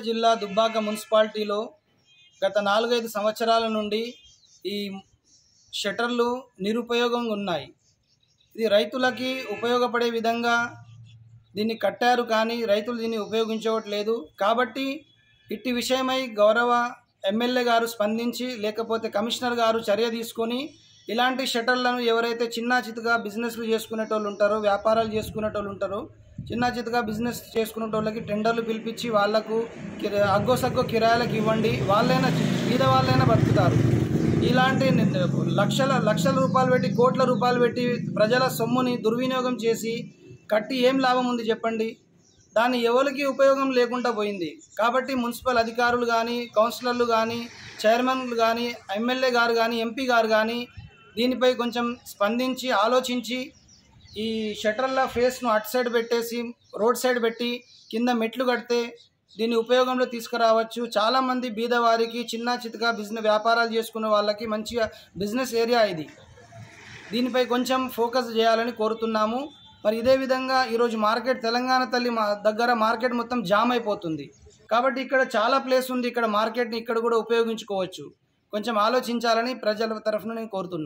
జిల్లా దుబ్బాక మున్సిపాలిటీలో గత 4-5 సంవత్సరాల నుండి ఈ షట్టర్లు నిరుపయోగంగా ఉన్నాయి. ఇది రైతులకి ఉపయోగపడే విధంగా దీన్ని కట్టారు, కానీ రైతులు దీన్ని ఉపయోగించవట్లేదు. కాబట్టి ఇట్టి విషయమై గౌరవ ఎమ్మెల్యే గారు స్పందించి, లేకపోతే కమిషనర్ గారు చర్య తీసుకొని ఇలాంటి షట్టర్లను ఎవరైతే చిన్న చితగా బిజినెస్లు చేసుకునేటోళ్ళు ఉంటారో, వ్యాపారాలు చేసుకునేటోళ్ళు ఉంటారో, చిన్న చితగా బిజినెస్ చేసుకునేటోళ్ళకి టెండర్లు పిలిపించి వాళ్లకు అగ్గోసగ్గో కిరాయిలకు ఇవ్వండి, వాళ్ళైనా బీద వాళ్ళైనా బతుకుతారు. ఇలాంటి లక్షల రూపాయలు పెట్టి, కోట్ల రూపాయలు పెట్టి ప్రజల సొమ్ముని దుర్వినియోగం చేసి కట్టి ఏం లాభం ఉంది చెప్పండి? దాన్ని ఎవరికి ఉపయోగం లేకుండా పోయింది. కాబట్టి మున్సిపల్ అధికారులు కానీ, కౌన్సిలర్లు కానీ, చైర్మన్లు కానీ, ఎమ్మెల్యే గారు కానీ, ఎంపీ గారు కానీ దీనిపై కొంచెం స్పందించి ఆలోచించి ఈ షట్టర్ల ఫేస్ను అటు సైడ్ పెట్టేసి రోడ్ సైడ్ పెట్టి కింద మెట్లు కడితే దీన్ని ఉపయోగంలో తీసుకురావచ్చు. చాలామంది బీదవారికి, చిన్న చితగా వ్యాపారాలు చేసుకునే వాళ్ళకి మంచిగా బిజినెస్ ఏరియా ఇది. దీనిపై కొంచెం ఫోకస్ చేయాలని కోరుతున్నాము. మరి ఇదే విధంగా ఈరోజు మార్కెట్, తెలంగాణ తల్లి దగ్గర మార్కెట్ మొత్తం జామ్ అయిపోతుంది. కాబట్టి ఇక్కడ చాలా ప్లేస్ ఉంది, ఇక్కడ మార్కెట్ని ఇక్కడ కూడా ఉపయోగించుకోవచ్చు. కొంచెం ఆలోచించాలని ప్రజల తరఫున నేను కోరుతున్నాను.